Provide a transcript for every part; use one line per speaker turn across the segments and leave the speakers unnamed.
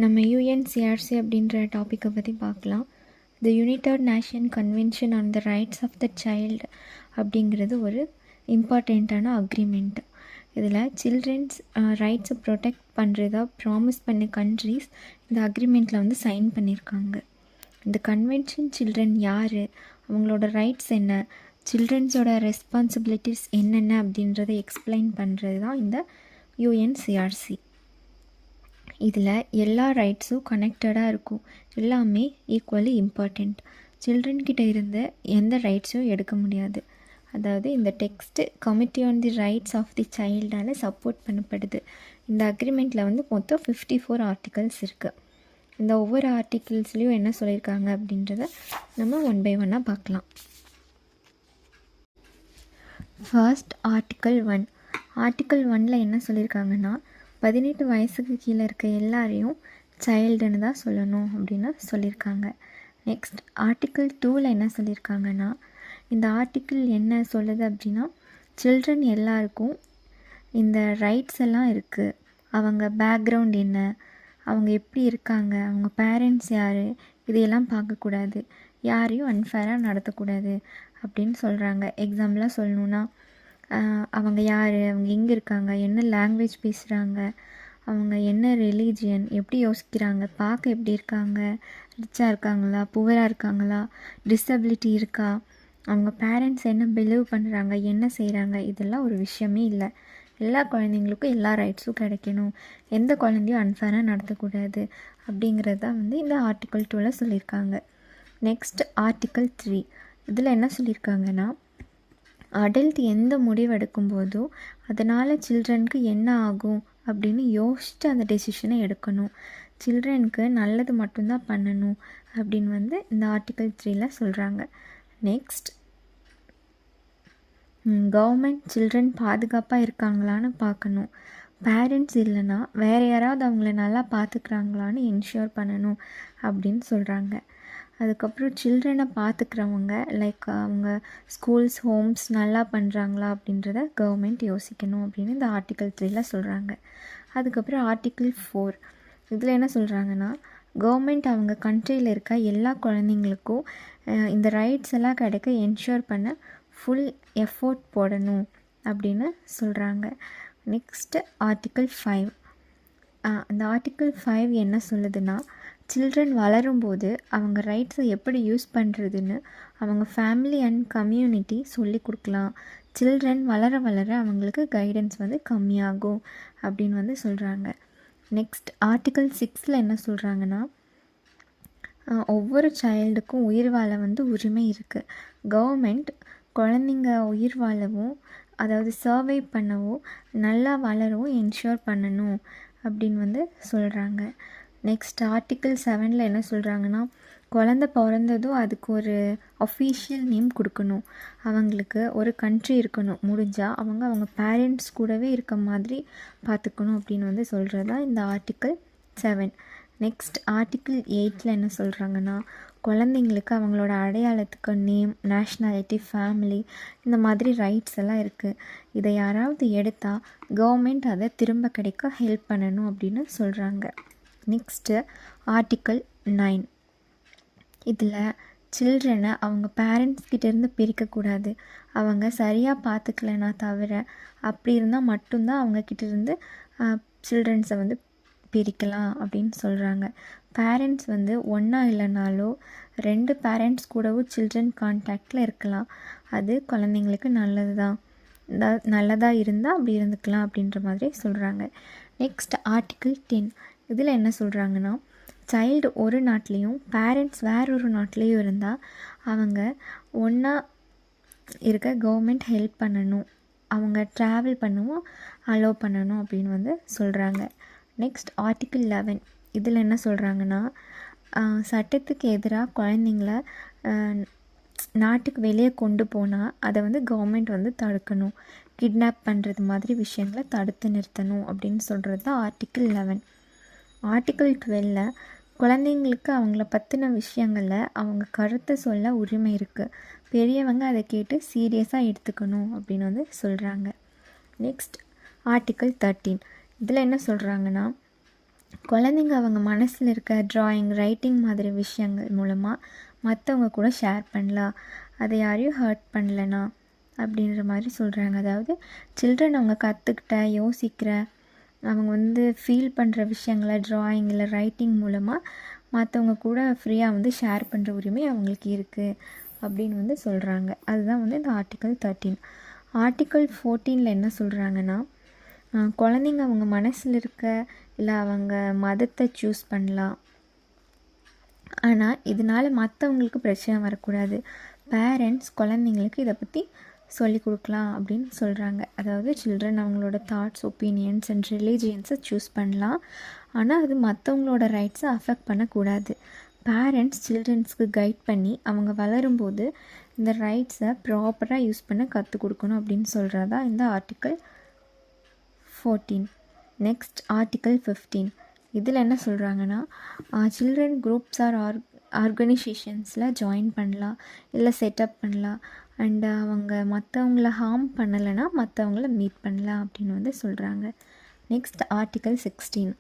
நம்ம யுஎன்சிஆர்சி அப்படின்ற டாப்பிக்கை பற்றி பார்க்கலாம். The United Nation convention on the rights of the child அப்படிங்கிறது ஒரு இம்பார்ட்டண்ட்டான அக்ரிமெண்ட். இதில் சில்ட்ரன்ஸ் ரைட்ஸை ப்ரொடெக்ட் பண்ணுறதா ப்ராமிஸ் பண்ண கண்ட்ரீஸ் இந்த அக்ரிமெண்ட்டில் வந்து சைன் பண்ணியிருக்காங்க. இந்த கன்வென்ஷன் சில்ட்ரன் யார், அவங்களோட ரைட்ஸ் என்ன, சில்ட்ரன்ஸோட ரெஸ்பான்சிபிலிட்டிஸ் என்னென்ன அப்படின்றத எக்ஸ்பிளைன் பண்ணுறது தான் இந்த யுஎன்சிஆர்சி. இதில் எல்லா ரைட்ஸும் கனெக்டடாக இருக்கும், எல்லாமே ஈக்குவலி இம்பார்ட்டண்ட். சில்ட்ரன்கிட்ட இருந்து எந்த ரைட்ஸும் எடுக்க முடியாது. அதாவது இந்த text committee on the rights of the சைல்டால் சப்போர்ட் பண்ணப்படுது. இந்த அக்ரிமெண்ட்டில் வந்து மொத்தம் 54 ஆர்டிகல்ஸ் இருக்குது. இந்த ஒவ்வொரு ஆர்டிகிள்ஸ்லேயும் என்ன சொல்லியிருக்காங்க அப்படின்றத நம்ம ஒன் பை ஒன்னாக பார்க்கலாம். First article 1. ஆர்டிக்கல் 1ல் என்ன சொல்லியிருக்காங்கன்னா, 18 வயசுக்கு கீழே இருக்க எல்லாரையும் சைல்டுன்னு தான் சொல்லணும் அப்படின்னு சொல்லியிருக்காங்க. நெக்ஸ்ட் ஆர்டிக்கிள் 2ல் என்ன சொல்லியிருக்காங்கன்னா, இந்த ஆர்டிக்கிள் என்ன சொல்லுது அப்படின்னா, சில்ட்ரன் எல்லாருக்கும் இந்த ரைட்ஸ் எல்லாம் இருக்குது. அவங்க பேக்ரவுண்ட் என்ன, அவங்க எப்படி இருக்காங்க, அவங்க பேரண்ட்ஸ் யார், இதையெல்லாம் பார்க்கக்கூடாது, யாரையும் அன்ஃபேராக நடத்தக்கூடாது அப்படின்னு சொல்கிறாங்க. எக்ஸாம்பிளாக சொல்லணுன்னா, அவங்க யார், அவங்க எங்கே இருக்காங்க, என்ன லாங்குவேஜ் பேசுகிறாங்க, அவங்க என்ன ரிலீஜியன், எப்படி யோசிக்கிறாங்க, பார்க்க எப்படி இருக்காங்க, ரிச்சாக இருக்காங்களா, புவராக இருக்காங்களா, டிசபிலிட்டி இருக்கா, அவங்க பேரண்ட்ஸ் என்ன பிலீவ் பண்ணுறாங்க, என்ன செய்கிறாங்க, இதெல்லாம் ஒரு விஷயமே இல்லை. எல்லா குழந்தைங்களுக்கும் எல்லா ரைட்ஸும் கிடைக்கணும், எந்த குழந்தையும் அன்ஃபேராக நடத்தக்கூடாது அப்படிங்கிறது தான் வந்து இந்த ஆர்டிக்கல் 2ல் சொல்லியிருக்காங்க. Next article 3. இதில் என்ன சொல்லியிருக்காங்கன்னா, அடல்ட் எந்த முடிவெடுக்கும் போதோ அதனால் சில்ட்ரனுக்கு என்ன ஆகும் அப்படின்னு யோசிச்சுட்டு அந்த டெசிஷனை எடுக்கணும், சில்ட்ரனுக்கு நல்லது மட்டும்தான் பண்ணணும் அப்படின்னு வந்து இந்த ஆர்டிக்கல் 3ல் சொல்கிறாங்க. நெக்ஸ்ட் கவர்மெண்ட் சில்ட்ரன் பாதுகாப்பாக இருக்காங்களான்னு பார்க்கணும், பேரண்ட்ஸ் இல்லைன்னா வேறு யாராவது அவங்கள நல்லா பார்த்துக்கிறாங்களான்னு என்ஷூர் பண்ணணும் அப்படின்னு சொல்கிறாங்க. அதுக்கப்புறம் சில்ட்ரனை பார்த்துக்கிறவங்க லைக் அவங்க ஸ்கூல்ஸ், ஹோம்ஸ் நல்லா பண்ணுறாங்களா அப்படின்றத கவர்மெண்ட் யோசிக்கணும் அப்படின்னு இந்த ஆர்டிக்கல் 3ல் சொல்கிறாங்க. அதுக்கப்புறம் ஆர்டிக்கிள் 4. இதில் என்ன சொல்கிறாங்கன்னா, கவர்மெண்ட் அவங்க கண்ட்ரியில் இருக்க எல்லா குழந்தைங்களுக்கும் இந்த ரைட்ஸ் எல்லாம் கிடைக்க என்ஷூர் பண்ண ஃபுல் எஃபோர்ட் போடணும் அப்படின்னு சொல்கிறாங்க. Next article 5. அந்த ஆர்டிக்கிள் 5 என்ன சொல்லுதுன்னா, சில்ட்ரன் வளரும்போது அவங்க ரைட்ஸை எப்படி யூஸ் பண்ணுறதுன்னு அவங்க ஃபேமிலி அண்ட் கம்யூனிட்டி சொல்லி கொடுக்கலாம். சில்ட்ரன் வளர வளர அவங்களுக்கு கைடன்ஸ் வந்து கம்மியாகும் அப்படின்னு வந்து சொல்கிறாங்க. நெக்ஸ்ட் ஆர்டிக்கிள் 6ல் என்ன சொல்கிறாங்கன்னா, ஒவ்வொரு சைல்டுக்கும் உயிர் வாழ வந்து உரிமை இருக்குது. கவர்மெண்ட் குழந்தைங்க உயிர் வாழவும், அதாவது சர்வை பண்ணவும், நல்லா வளரவும் என்ஷூர் பண்ணணும் அப்படின்னு வந்து சொல்கிறாங்க. நெக்ஸ்ட் ஆர்டிக்கிள் 7ல் என்ன சொல்கிறாங்கன்னா, குழந்த பிறந்ததும் அதுக்கு ஒரு அஃபீஷியல் நேம் கொடுக்கணும், அவங்களுக்கு ஒரு கண்ட்ரி இருக்கணும், முடிஞ்சால் அவங்க பேரண்ட்ஸ் கூடவே இருக்க மாதிரி பார்த்துக்கணும் அப்படின்னு வந்து சொல்கிறது தான் இந்த ஆர்டிக்கிள் 7. நெக்ஸ்ட் ஆர்டிக்கிள் 8ல் என்ன சொல்கிறாங்கன்னா, குழந்தைங்களுக்கு அவங்களோட அடையாளத்துக்கு நேம், நேஷ்னாலிட்டி, ஃபேமிலி, இந்த மாதிரி ரைட்ஸ் எல்லாம் இருக்குது. இதை யாராவது எடுத்தால் கவர்மெண்ட் அதை திரும்ப கிடைக்க ஹெல்ப் பண்ணணும் அப்படின்னு சொல்கிறாங்க. Next article 9. இதில் சில்ட்ரனை அவங்க பேரண்ட்ஸ் கிட்டேருந்து பிரிக்கக்கூடாது, அவங்க சரியாக பார்த்துக்கலனா தவிர, அப்படி இருந்தால் மட்டும்தான் அவங்கக்கிட்டேருந்து சில்ட்ரன்ஸை வந்து பிரிக்கலாம் அப்படின்னு சொல்கிறாங்க. பேரண்ட்ஸ் வந்து ஒன்றா இல்லைனாலோ 2 பேரண்ட்ஸ் கூடவும் சில்ட்ரன் கான்டாக்டில் இருக்கலாம், அது குழந்தைங்களுக்கு நல்லது தான், நல்லதாக இருந்தால் அப்படி இருந்துக்கலாம் அப்படின்ற மாதிரி சொல்கிறாங்க. Next article 10. இதில் என்ன சொல்கிறாங்கன்னா, சைல்டு ஒரு நாட்டிலையும் பேரண்ட்ஸ் வேறொரு நாட்டிலையும் இருந்தால் அவங்க ஒன்றா இருக்க கவர்மெண்ட் ஹெல்ப் பண்ணணும், அவங்க ட்ராவல் பண்ணவும் அலோவ் பண்ணணும் அப்படின்னு வந்து சொல்கிறாங்க. Next article 11. இதில் என்ன சொல்கிறாங்கன்னா, சட்டத்துக்கு எதிராக குழந்தைங்கள நாட்டுக்கு வெளியே கொண்டு போனால் அதை வந்து கவர்மெண்ட் வந்து தடுக்கணும், கிட்னாப் பண்ணுறது மாதிரி விஷயங்களை தடுத்து நிறுத்தணும் அப்படின்னு சொல்கிறது தான் ஆர்டிக்கிள் 11. ஆர்டிக்கிள் 12ல் குழந்தைங்களுக்கு அவங்கள பற்றின விஷயங்களில் அவங்க கருத்தை சொல்ல உரிமை இருக்குது, பெரியவங்க அதை கேட்டு சீரியஸாக எடுத்துக்கணும் அப்படின்னு வந்து சொல்கிறாங்க. Next article 13. இதில் என்ன சொல்கிறாங்கன்னா, குழந்தைங்க அவங்க மனசில் இருக்க ட்ராயிங், ரைட்டிங் மாதிரி விஷயங்கள் மூலமாக மற்றவங்க கூட ஷேர் பண்ணலாம். அதை யாரையும் ஹர்ட் பண்ணலனா அப்படின்ற மாதிரி சொல்கிறாங்க. அதாவது சில்ட்ரன் அவங்க கற்றுக்கிட்ட, யோசிக்கிற, அவங்க ஃபீல் பண்ணுற விஷயங்களை ட்ராயிங் இல்லை ரைட்டிங் மூலமாக மற்றவங்க கூட ஃப்ரீயாக ஷேர் பண்ணுற உரிமை அவங்களுக்கு இருக்குது அப்படின்னு சொல்கிறாங்க. அதுதான் இந்த ஆர்டிக்கல் 13. ஆர்டிக்கல் 14ல் என்ன சொல்கிறாங்கன்னா, குழந்தைங்க அவங்க மனசில் இருக்க இல்லை அவங்க மதத்தை சூஸ் பண்ணலாம். ஆனால் இதனால் மற்றவங்களுக்கு பிரச்சனை வரக்கூடாது. பேரண்ட்ஸ் குழந்தைங்களுக்கு இதை பற்றி சொல்லி கொடுக்கலாம் அப்படின்னு சொல்கிறாங்க. அதாவது சில்ட்ரன் அவங்களோட தாட்ஸ், ஒப்பீனியன்ஸ் அண்ட் ரிலீஜியன்ஸை சூஸ் பண்ணலாம். ஆனால் அது மற்றவங்களோட ரைட்ஸை அஃபெக்ட் பண்ணக்கூடாது. பேரண்ட்ஸ் சில்ட்ரன்ஸ்க்கு கைட் பண்ணி அவங்க வளரும்போது இந்த ரைட்ஸை ப்ராப்பராக யூஸ் பண்ண கற்றுக் கொடுக்கணும் அப்படின்னு சொல்கிறதா இந்த ஆர்டிக்கல் 14. Next article 15. இதில் என்ன சொல்கிறாங்கன்னா, சில்ட்ரன் குரூப்ஸ் ஆர்கனைசேஷன்ஸில் ஜாயின் பண்ணலாம், இல்லை செட்டப் பண்ணலாம். அண்டு அவங்க மற்றவங்கள ஹார்ம் பண்ணலைன்னா மற்றவங்கள மீட் பண்ணலாம் அப்படின்னு சொல்கிறாங்க. Next article 16.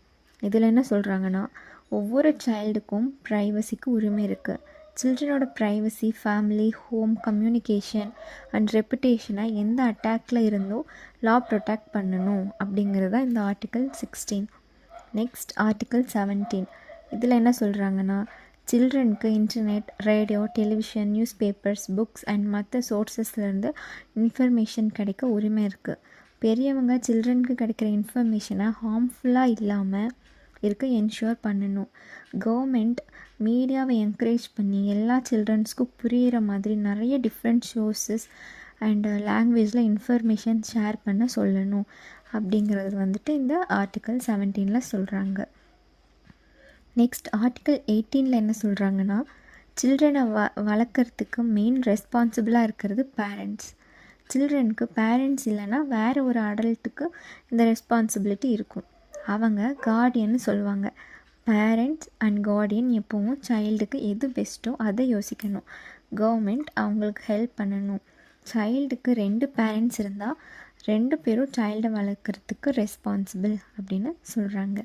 இதில் என்ன சொல்கிறாங்கன்னா, ஒவ்வொரு சைல்டுக்கும் ப்ரைவசிக்கு உரிமை இருக்குது. சில்ட்ரனோட privacy, family, home, communication and ரெப்புடேஷனை எந்த அட்டாக்டில் இருந்தோ லா ப்ரொடெக்ட் பண்ணணும் அப்படிங்கிறது தான் இந்த ஆர்டிக்கல் 16. Next article 17. இதில் என்ன சொல்கிறாங்கன்னா, சில்ட்ரனுக்கு internet, radio, television, newspapers, books and மற்ற சோர்ஸஸ்லேருந்து இன்ஃபர்மேஷன் கிடைக்க உரிமை இருக்குது. பெரியவங்க சில்ட்ரனுக்கு கிடைக்கிற இன்ஃபர்மேஷனை ஹார்ம்ஃபுல்லாக இல்லாமல் இருக்க என்ஷூர் பண்ணணும். கவர்மெண்ட் மீடியாவை என்கரேஜ் பண்ணி எல்லா சில்ட்ரன்ஸ்க்கும் புரிகிற மாதிரி நிறைய டிஃப்ரெண்ட் சோர்ஸஸ் அண்ட் லாங்குவேஜில் இன்ஃபர்மேஷன் ஷேர் பண்ண சொல்லணும் அப்படிங்கிறது இந்த ஆர்டிக்கல் 17ல் சொல்கிறாங்க. நெக்ஸ்ட் ஆர்டிக்கல் 18ல் என்ன சொல்கிறாங்கன்னா, சில்ட்ரனை வளர்க்குறதுக்கு மெயின் ரெஸ்பான்சிபிளாக இருக்கிறது பேரண்ட்ஸ். சில்ட்ரனுக்கு பேரண்ட்ஸ் இல்லைன்னா வேறு ஒரு அடல்ட்டுக்கு இந்த ரெஸ்பான்சிபிலிட்டி இருக்கும். அவங்க கார்டியன்னு சொல்லுவாங்க. பேரண்ட்ஸ் அண்ட் கார்டியன் எப்போவும் சைல்டுக்கு எது பெஸ்ட்டோ அதை யோசிக்கணும். கவர்மெண்ட் அவங்களுக்கு ஹெல்ப் பண்ணணும். சைல்டுக்கு 2 பேரண்ட்ஸ் இருந்தால் 2 பேரும் சைல்டை வளர்க்குறதுக்கு ரெஸ்பான்சிபிள் அப்படின்னு சொல்கிறாங்க.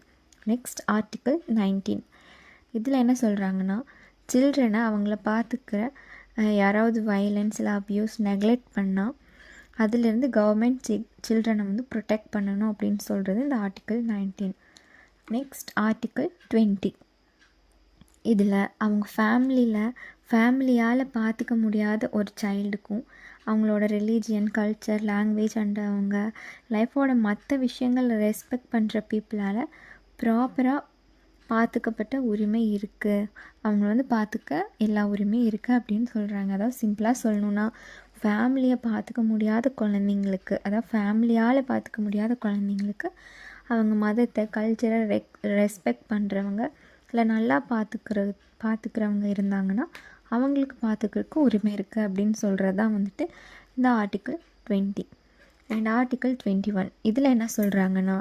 Next article 19. இதில் என்ன சொல்கிறாங்கன்னா, சில்ட்ரனை அவங்கள பார்த்துக்கிற யாராவது வயலன்ஸ் இல்லை அப்யூஸ், நெக்லெக்ட் பண்ணால் அதிலிருந்து கவர்மெண்ட் சில்ட்ரனை ப்ரொடெக்ட் பண்ணணும் அப்படின்னு சொல்கிறது இந்த ஆர்டிக்கல் 19. Next article 20. இதில் அவங்க ஃபேமிலியால் பார்த்துக்க முடியாத ஒரு சைல்டுக்கும் அவங்களோட ரிலீஜியன், கல்ச்சர், லாங்குவேஜ் அண்ட் அவங்க லைஃபோட மற்ற விஷயங்களை ரெஸ்பெக்ட் பண்ணுற பீப்புளால் ப்ராப்பராக பார்த்துக்கப்பட்ட உரிமை இருக்குது. அவங்கள பார்த்துக்க எல்லா உரிமையும் இருக்குது அப்படின்னு சொல்கிறாங்க. அதாவது சிம்பிளாக சொல்லணுன்னா, ஃபேமிலியை பார்த்துக்க முடியாத குழந்தைங்களுக்கு, அதாவது ஃபேமிலியால் பார்த்துக்க முடியாத குழந்தைங்களுக்கு அவங்க மதத்தை, கல்ச்சரை ரெஸ்பெக்ட் பண்ணுறவங்க இல்லை நல்லா பார்த்துக்கிறவங்க இருந்தாங்கன்னா அவங்களுக்கு பார்த்துக்கிறதுக்கு உரிமை இருக்குது அப்படின்னு சொல்கிறது தான் இந்த ஆர்டிக்கல் 20. And article 21. இதில் என்ன சொல்கிறாங்கன்னா,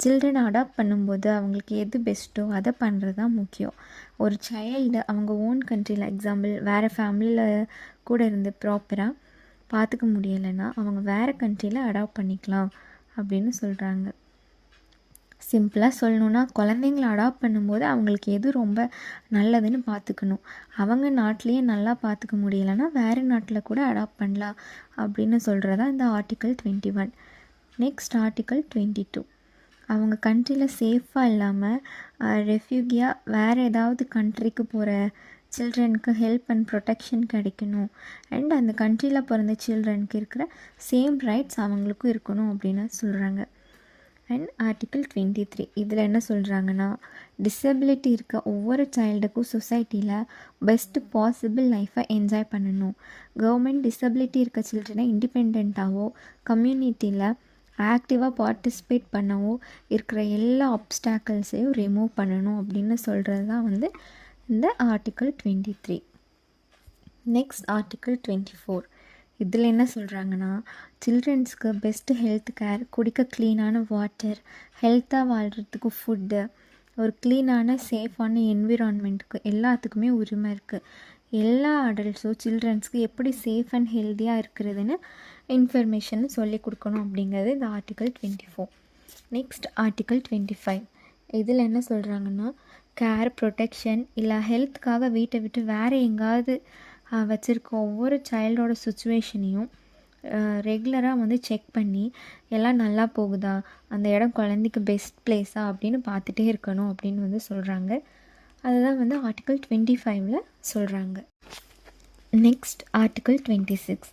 சில்ட்ரனை அடாப்ட் பண்ணும்போது அவங்களுக்கு எது பெஸ்ட்டோ அதை பண்ணுறது தான் முக்கியம். ஒரு சைல்டு அவங்க ஓன் கண்ட்ரியில், எக்ஸாம்பிள் வேறு ஃபேமிலியில் கூட இருந்து ப்ராப்பராக பார்த்துக்க முடியலைன்னா அவங்க வேறு கண்ட்ரியில் அடாப்ட் பண்ணிக்கலாம் அப்படின்னு சொல்கிறாங்க. சிம்பிளாக சொல்லணுன்னா, குழந்தைங்கள அடாப்ட் பண்ணும்போது அவங்களுக்கு எது ரொம்ப நல்லதுன்னு பார்த்துக்கணும். அவங்க நாட்டிலேயே நல்லா பார்த்துக்க முடியலைன்னா வேறு நாட்டில் கூட அடாப்ட் பண்ணலாம் அப்படின்னு சொல்கிறதா இந்த ஆர்டிக்கல் 21. Next article 22. அவங்க கண்ட்ரியில் சேஃபாக இல்லாமல் ரெஃப்யூகியாக வேறு ஏதாவது கண்ட்ரிக்கு போகிற சில்ட்ரனுக்கு ஹெல்ப் அண்ட் ப்ரொடெக்ஷன் கிடைக்கணும். அண்ட் அந்த கண்ட்ரியில் பிறந்த சில்ட்ரனுக்கு இருக்கிற சேம் ரைட்ஸ் அவங்களுக்கும் இருக்கணும் அப்படின்னு சொல்கிறாங்க. And article 23. இதில் என்ன சொல்கிறாங்கன்னா, டிசபிலிட்டி இருக்க ஒவ்வொரு சைல்டுக்கும் சொசைட்டியில் பெஸ்ட்டு பாசிபிள் லைஃப்பை என்ஜாய் பண்ணணும். கவர்மெண்ட் டிசபிலிட்டி இருக்க சில்ட்ரனை இண்டிபெண்ட்டாகவோ கம்யூனிட்டியில் ஆக்டிவாக பார்ட்டிசிபேட் பண்ணவோ இருக்கிற எல்லா ஆப்ஸ்டாக்கிள்ஸையும் ரிமூவ் பண்ணணும் அப்படின்னு சொல்கிறது தான் இந்த ஆர்டிக்கல் 23. Next article 24. இதில் என்ன சொல்கிறாங்கன்னா, சில்ட்ரன்ஸ்க்கு பெஸ்ட்டு ஹெல்த் கேர், குடிக்க க்ளீனான வாட்டர், ஹெல்த்தாக வாழ்கிறதுக்கு ஃபுட்டு, ஒரு க்ளீனான சேஃபான என்விரான்மெண்ட்டுக்கு எல்லாத்துக்குமே உரிமை இருக்குது. எல்லா அடல்ட்ஸும் சில்ட்ரன்ஸ்க்கு எப்படி சேஃப் அண்ட் ஹெல்த்தியாக இருக்கிறதுன்னு இன்ஃபர்மேஷன் சொல்லி கொடுக்கணும் அப்படிங்கிறது இந்த ஆர்டிக்கல் 24. Next article 25. இதில் என்ன சொல்கிறாங்கன்னா, கேர், ப்ரொடெக்ஷன் இல்லை ஹெல்த்துக்காக வீட்டை விட்டு வேறு எங்காவது வச்சுருக்க ஒவ்வொரு சைல்டோட சுச்சுவேஷனையும் ரெகுலராக வந்து செக் பண்ணி எல்லாம் நல்லா போகுதா, அந்த இடம் குழந்தைக்கு பெஸ்ட் பிளேஸா அப்படின்னு பார்த்துட்டே இருக்கணும் அப்படின்னு வந்து சொல்கிறாங்க. அதுதான் வந்து ஆர்டிக்கிள் 25ல் சொல்கிறாங்க. Next article 26.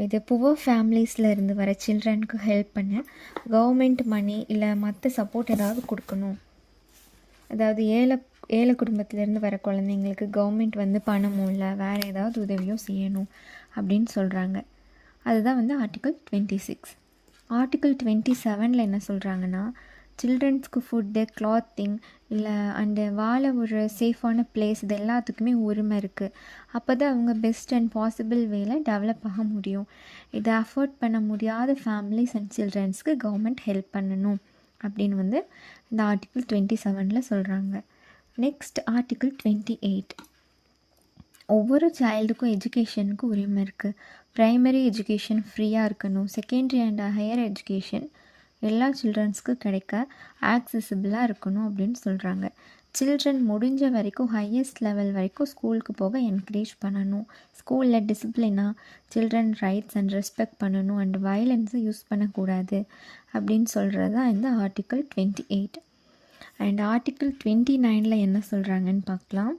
இது புவர் ஃபேமிலிஸில் இருந்து வர சில்ட்ரனுக்கு ஹெல்ப் பண்ண கவர்மெண்ட் மணி இல்லை மற்ற சப்போர்ட் ஏதாவது கொடுக்கணும். அதாவது ஏழை குடும்பத்திலேருந்து வர குழந்தைங்களுக்கு கவர்மெண்ட் வந்து பணமோ இல்லை வேறு ஏதாவது உதவியோ செய்யணும் அப்படின்னு சொல்கிறாங்க. அதுதான் வந்து ஆர்டிக்கிள் 26. ஆர்டிக்கிள் 27ல் என்ன சொல்கிறாங்கன்னா, சில்ட்ரன்ஸ்க்கு ஃபுட்டு, கிளாத்திங் இல்லை அண்டு வாழ ஒரு சேஃபான பிளேஸ், இது எல்லாத்துக்குமே உரிமை இருக்குது. அப்போ தான் அவங்க பெஸ்ட் அண்ட் பாசிபிள் வேல டெவலப் ஆக முடியும். இதை அஃபோர்ட் பண்ண முடியாத ஃபேமிலிஸ் அண்ட் சில்ட்ரன்ஸ்க்கு கவர்மெண்ட் ஹெல்ப் பண்ணணும் அப்படின்னு வந்து இந்த ஆர்டிக்கிள் 27ல் சொல்கிறாங்க. Next article 28. ஒவ்வொரு சைல்டுக்கும் எஜுகேஷனுக்கு உரிமை இருக்குது. ப்ரைமரி எஜுகேஷன் ஃப்ரீயாக இருக்கணும். செகண்டரி அண்ட் ஹையர் எஜுகேஷன் எல்லா சில்ட்ரன்ஸ்க்கு கிடைக்க ஆக்சசிபிளாக இருக்கணும் அப்படின்னு சொல்கிறாங்க. சில்ட்ரன் முடிஞ்ச வரைக்கும் ஹையஸ்ட் லெவல் வரைக்கும் ஸ்கூலுக்கு போக என்கரேஜ் பண்ணணும். ஸ்கூலில் டிசிப்ளினாக சில்ட்ரன் ரைட்ஸ் அண்ட் ரெஸ்பெக்ட் பண்ணணும் அண்ட் வயலன்ஸை யூஸ் பண்ணக்கூடாது அப்படின்னு சொல்கிறது தான் இந்த ஆர்டிக்கிள் 28. அண்ட் ஆர்டிக்கிள் 29ல் என்ன சொல்கிறாங்கன்னு பார்க்கலாம்.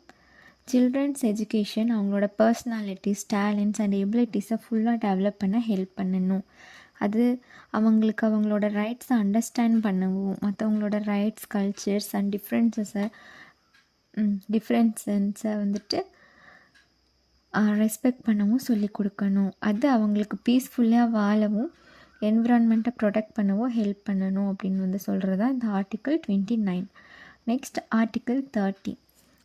சில்ட்ரன்ஸ் எஜுகேஷன் அவங்களோட பர்சனாலிட்டிஸ், டேலண்ட்ஸ் அண்ட் எபிலிட்டிஸை ஃபுல்லாக டெவலப் பண்ண ஹெல்ப் பண்ணணும். அது அவங்களுக்கு அவங்களோட ரைட்ஸை அண்டர்ஸ்டாண்ட் பண்ணவும், மற்றவங்களோட ரைட்ஸ், கல்ச்சர்ஸ் அண்ட் டிஃப்ரென்ஸை வந்துட்டு ரெஸ்பெக்ட் பண்ணவும் சொல்லி கொடுக்கணும். அது அவங்களுக்கு பீஸ்ஃபுல்லாக வாழவும் என்விரான்மெண்ட்டை ப்ரொடெக்ட் பண்ணவும் ஹெல்ப் பண்ணணும் அப்படின்னு வந்து சொல்கிறது தான் இந்த ஆர்டிக்கிள் 29. Next article 30.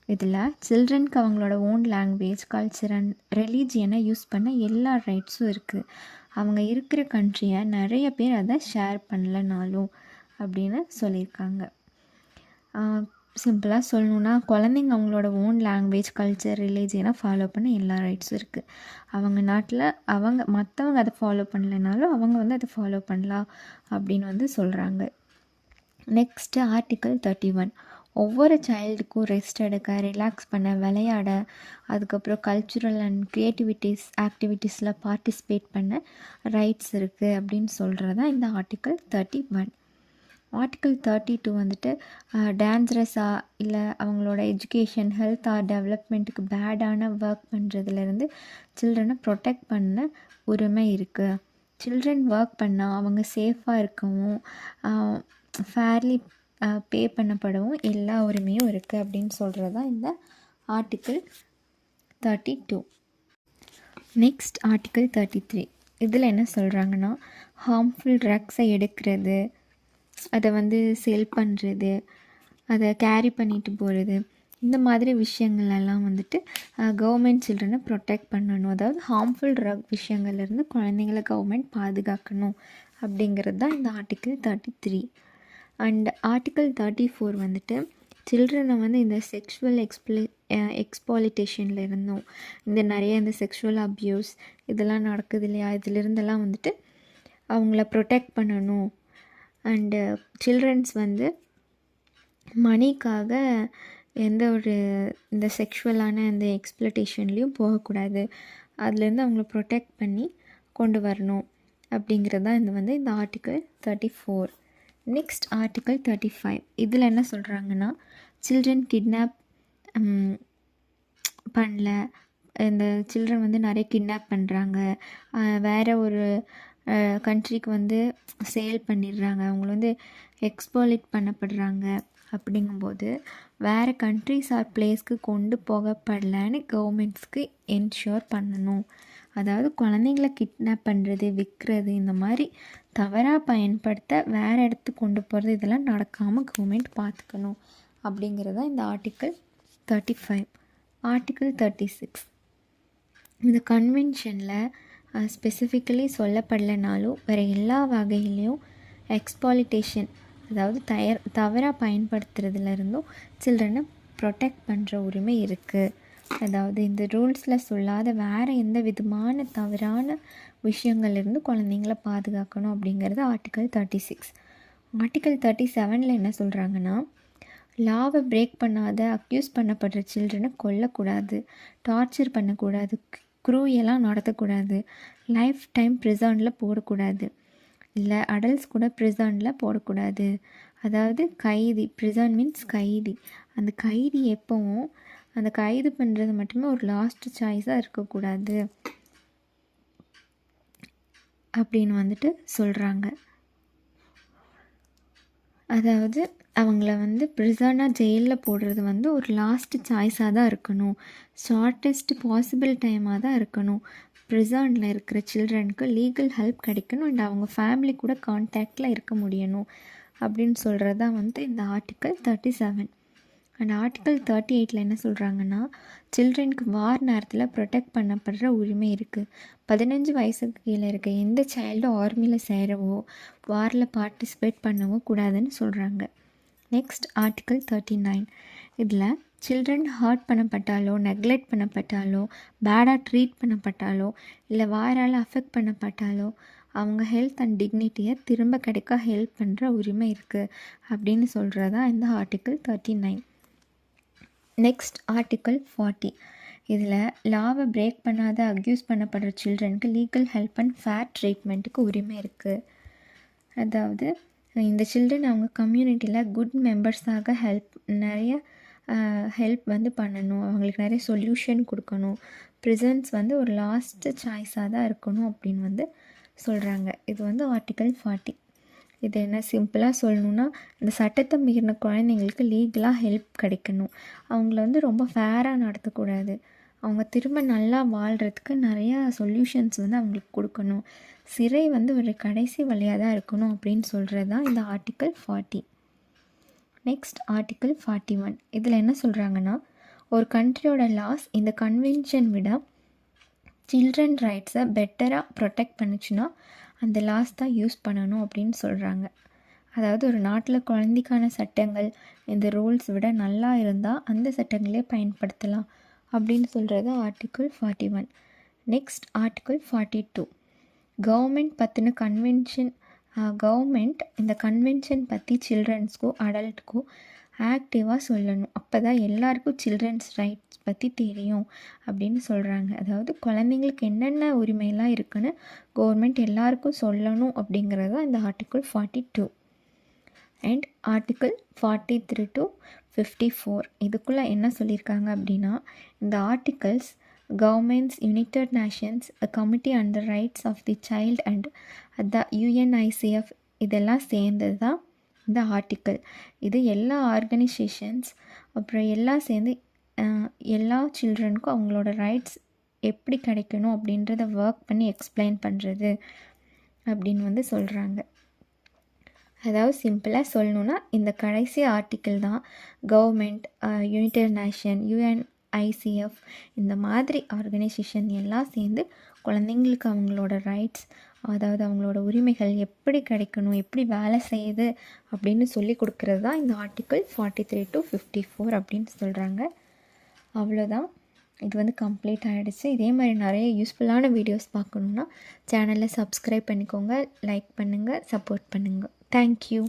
இதில் சில்ட்ரனுக்கு அவங்களோட ஓன் லாங்குவேஜ், கல்ச்சர் அண்ட் ரிலீஜியனை யூஸ் பண்ண எல்லா ரைட்ஸும் இருக்குது. அவங்க இருக்கிற கண்ட்ரியை நிறைய பேர் அதை ஷேர் பண்ணலனாலும் அப்படின்னு சொல்லியிருக்காங்க. சிம்பிளாக சொல்லணுன்னா, குழந்தைங்க அவங்களோட ஓன் லாங்குவேஜ், கல்ச்சர், ரிலீஜியனை ஃபாலோ பண்ண எல்லா ரைட்ஸும் இருக்குது. அவங்க நாட்டில் மற்றவங்க அதை ஃபாலோ பண்ணலைனாலும் அவங்க வந்து அதை ஃபாலோ பண்ணலாம் அப்படின்னு வந்து சொல்கிறாங்க. Next article 31. ஒவ்வொரு சைல்டுக்கும் ரெஸ்ட் எடுக்க, ரிலாக்ஸ் பண்ண, விளையாட, அதுக்கப்புறம் கல்ச்சுரல் அண்ட் ஆக்டிவிட்டீஸில் பார்ட்டிசிபேட் பண்ண ரைட்ஸ் இருக்குது அப்படின்னு சொல்கிறது தான் இந்த ஆர்டிக்கிள் 31. ஆர்டிக்கிள் 32 வந்துட்டு டான்ஸரஸாக இல்லை அவங்களோட எஜுகேஷன், ஹெல்த் ஆர் டெவலப்மெண்ட்டுக்கு பேடான ஒர்க் பண்ணுறதுலேருந்து சில்ட்ரனை ப்ரொடெக்ட் பண்ண உரிமை இருக்குது. சில்ட்ரன் ஒர்க் பண்ணால் அவங்க சேஃபாக இருக்கவும் ஃபேர்லி பே பண்ணப்படவும் எல்லா உரிமையும் இருக்குது அப்படின்னு சொல்கிறது தான் இந்த ஆர்டிக்கிள் 32. Next article 33. இதில் என்ன சொல்கிறாங்கன்னா, ஹார்ம்ஃபுல் ட்ரக்ஸை எடுக்கிறது, அதை வந்து செல் பண்ணுறது, அதை கேரி பண்ணிட்டு போகிறது, இந்த மாதிரி விஷயங்களெல்லாம் வந்துட்டு கவர்மெண்ட் சில்ட்ரனை ப்ரொடெக்ட் பண்ணணும். அதாவது ஹார்ம்ஃபுல் ட்ரக் விஷயங்கள்லேருந்து குழந்தைங்களை கவர்மெண்ட் பாதுகாக்கணும் அப்படிங்கிறது தான் இந்த ஆர்டிக்கிள் 33. அண்ட் ஆர்டிக்கிள் 34 வந்துட்டு சில்ட்ரனை வந்து இந்த செக்ஷுவல் எக்ஸ்பாலிட்டேஷனில் இருந்தும், நிறைய இந்த செக்ஷுவல் அப்யூஸ் இதெல்லாம் நடக்குது இல்லையா, இதிலிருந்தெல்லாம் வந்துட்டு அவங்கள ப்ரொடெக்ட் பண்ணணும். அண்டு சில்ட்ரன்ஸ் வந்து மணிக்காக எந்த ஒரு இந்த செக்ஷுவலான இந்த எக்ஸ்ப்ளோட்டேஷன்லேயும் போகக்கூடாது. அதுலேருந்து அவங்கள ப்ரொடெக்ட் பண்ணி கொண்டு வரணும் அப்படிங்கிறது தான் இந்த ஆர்டிக்கிள் 34. Next article 35. இதில் என்ன சொல்கிறாங்கன்னா, சில்ட்ரன் கிட்னாப் பண்ணல, இந்த சில்ட்ரன் வந்து நிறைய கிட்னாப் பண்ணுறாங்க, வேறு ஒரு கண்ட்ரிக்கு வந்து சேல் பண்ணிடுறாங்க, அவங்கள வந்து எக்ஸ்ப்ளாய்ட் பண்ணப்படுறாங்க. அப்படிங்கும்போது வேறு கண்ட்ரிஸ் ஆர் பிளேஸ்க்கு கொண்டு போகப்படலைன்னு கவர்மெண்ட்ஸ்க்கு என்ஷூர் பண்ணணும். அதாவது குழந்தைங்கள கிட்னாப் பண்ணுறது, விற்கிறது, இந்த மாதிரி தவறாக பயன்படுத்த வேறு இடத்துக்கு கொண்டு போகிறது, இதெல்லாம் நடக்காமல் கவர்மெண்ட் பார்த்துக்கணும் அப்படிங்கிறது தான் இந்த ஆர்டிக்கிள் 35. ஆர்டிக்கிள் 36. இந்த கன்வென்ஷனில் ஸ்பெசிஃபிக்கலி சொல்லப்படலைனாலும் வேறு எல்லா வகையிலையும் எக்ஸ்ப்ளாய்டேஷன், அதாவது தவறாக பயன்படுத்துறதுலேருந்தும் சில்ட்ரனை ப்ரொடெக்ட் பண்ணுற உரிமை இருக்குது. அதாவது இந்த ரூல்ஸில் சொல்லாத வேறு எந்த விதமான தவறான விஷயங்கள்லேருந்து குழந்தைங்கள பாதுகாக்கணும் அப்படிங்கிறது ஆர்டிக்கிள் 36. ஆர்டிக்கல் 37 என்ன சொல்கிறாங்கன்னா, லாவை பிரேக் பண்ணாத அக்யூஸ் பண்ணப்படுற சில்ட்ரனை கொல்லக்கூடாது, டார்ச்சர் பண்ணக்கூடாது, க்ரூயெல்லாம் நடத்தக்கூடாது, லைஃப் டைம் ப்ரிசனில் போடக்கூடாது, இல்லை அடல்ட்ஸ் கூட ப்ரிசனில் போடக்கூடாது. அதாவது கைதி, ப்ரிசன் மீன்ஸ் கைதி. அந்த கைதி எப்போவும் அந்த கைது பண்ணுறது மட்டுமே ஒரு லாஸ்ட் சாய்ஸாக இருக்கக்கூடாது அப்படின்னு வந்துட்டு சொல்கிறாங்க. அதாவது அவங்கள வந்து ப்ரிசனாக ஜெயிலில் போடுறது வந்து ஒரு லாஸ்ட் சாய்ஸாக தான் இருக்கணும், ஷார்ட்டஸ்ட் பாசிபிள் டைமாக தான் இருக்கணும். ப்ரிசனில் இருக்கிற சில்ட்ரனுக்கு லீகல் ஹெல்ப் கிடைக்கணும் அண்ட் அவங்க ஃபேமிலி கூட கான்டாக்டில் இருக்க முடியணும் அப்படின்னு சொல்கிறது தான் வந்து இந்த ஆர்டிக்கல் 37. அண்ட் ஆர்டிக்கல் 38 என்ன சொல்கிறாங்கன்னா, சில்ட்ரனுக்கு வார் நேரத்தில் ப்ரொடெக்ட் பண்ணப்படுற உரிமை இருக்குது. 15 வயசுக்கு கீழே இருக்க எந்த சைல்டும் ஆர்மியில் சேரவோ வாரில் பார்ட்டிசிபேட் பண்ணவோ கூடாதுன்னு சொல்கிறாங்க. Next article 39. இதில் சில்ட்ரன் ஹர்ட் பண்ணப்பட்டாலோ, நெக்லெக்ட் பண்ணப்பட்டாலோ, பேடாக ட்ரீட் பண்ணப்பட்டாலோ, இல்லை வாரால் அஃபெக்ட் பண்ணப்பட்டாலோ அவங்க ஹெல்த் அண்ட் டிக்னிட்டியை திரும்ப கிடைக்க ஹெல்ப் பண்ணுற உரிமை இருக்குது அப்படின்னு சொல்கிறதா இந்த ஆர்டிக்கல் 39. Next article 40. இதில் லாவை பிரேக் பண்ணாத அக்யூஸ் பண்ணப்படுற சில்ட்ரனுக்கு லீகல் ஹெல்ப் அண்ட் ஃபேர் ட்ரீட்மெண்ட்டுக்கு உரிமை இருக்குது. அதாவது இந்த சில்ட்ரன் அவங்க கம்யூனிட்டியில் குட் மெம்பர்ஸாக நிறைய ஹெல்ப் வந்து பண்ணணும், அவங்களுக்கு நிறைய சொல்யூஷன் கொடுக்கணும், ப்ரிசன்ஸ் வந்து ஒரு லாஸ்ட் சாய்ஸாக தான் இருக்கணும் அப்படின்னு வந்து சொல்கிறாங்க. இது வந்து ஆர்டிக்கல் 40. இது என்ன சிம்பிளாக சொல்லணுன்னா, இந்த சட்டத்தை மீறின குழந்தைங்களுக்கு லீகலாக ஹெல்ப் கிடைக்கணும், அவங்கள வந்து ரொம்ப ஃபேராக நடத்தக்கூடாது, அவங்க திரும்ப நல்லா வாழ்கிறதுக்கு நிறையா சொல்யூஷன்ஸ் வந்து அவங்களுக்கு கொடுக்கணும், சிறை வந்து ஒரு கடைசி வழியாக தான் இருக்கணும் அப்படின்னு சொல்கிறது தான் இந்த ஆர்டிக்கல் 40. Next article 41. இதில் என்ன சொல்கிறாங்கன்னா, ஒரு கண்ட்ரியோட லாஸ் இந்த கன்வென்ஷன் விட சில்ட்ரன் ரைட்ஸை பெட்டராக ப்ரொடெக்ட் பண்ணிச்சுன்னா அந்த லாஸ் தான் யூஸ் பண்ணணும் அப்படின்னு சொல்கிறாங்க. அதாவது ஒரு நாட்டில் குழந்தைக்கான சட்டங்கள் இந்த ரூல்ஸ் விட நல்லா இருந்தால் அந்த சட்டங்களே பயன்படுத்தலாம் அப்படின்னு சொல்கிறது ஆர்டிக்கல் 41. Next article 42. கவர்மெண்ட் பற்றின கவர்மெண்ட் இந்த கன்வென்ஷன் பற்றி சில்ட்ரன்ஸ்க்கும் அடல்ட்டுக்கும் ஆக்டிவாக சொல்லணும், அப்போ தான் எல்லாருக்கும் சில்ட்ரன்ஸ் ரைட்ஸ் பற்றி தெரியும் அப்படின்னு சொல்கிறாங்க. அதாவது குழந்தைங்களுக்கு என்னென்ன உரிமையெல்லாம் இருக்குன்னு கவர்மெண்ட் எல்லாருக்கும் சொல்லணும் அப்படிங்கிறது தான் இந்த ஆர்டிக்கல் 42. And article 43 to 54. இதுக்குள்ளே என்ன சொல்லியிருக்காங்க அப்படின்னா, இந்த articles governments, united nations, committee and the rights of the child and the UNICF இதெல்லாம் சேர்ந்தது தான் இந்த ஆர்டிக்கல். இது எல்லா ஆர்கனைசேஷன்ஸ் அப்புறம் எல்லாம் சேர்ந்து எல்லா சில்ட்ரனுக்கும் அவங்களோட ரைட்ஸ் எப்படி கிடைக்கணும் அப்படின்றத ஒர்க் பண்ணி எக்ஸ்பிளைன் பண்ணுறது அப்படின்னு வந்து சொல்கிறாங்க. அதாவது சிம்பிளாக சொல்லணுன்னா இந்த கடைசி ஆர்டிக்கிள் தான் கவர்மெண்ட், யுனைடெட் நேஷன், UNICF இந்த மாதிரி ஆர்கனைசேஷன் எல்லாம் சேர்ந்து குழந்தைங்களுக்கு அவங்களோட ரைட்ஸ், அதாவது அவங்களோட உரிமைகள் எப்படி கிடைக்கணும், எப்படி வேலை செய்யுது அப்படின்னு சொல்லி கொடுக்குறது தான் இந்த ஆர்டிக்கிள் 43 to 54 அப்படின்னு சொல்கிறாங்க. அவ்வளோதான், இது வந்து கம்ப்ளீட் ஆகிடுச்சு. இதே மாதிரி நிறைய யூஸ்ஃபுல்லான வீடியோஸ் பார்க்கணுன்னா சேனலை சப்ஸ்கிரைப் பண்ணிக்கோங்க, லைக் பண்ணுங்கள், சப்போர்ட் பண்ணுங்கள். தேங்க்யூ.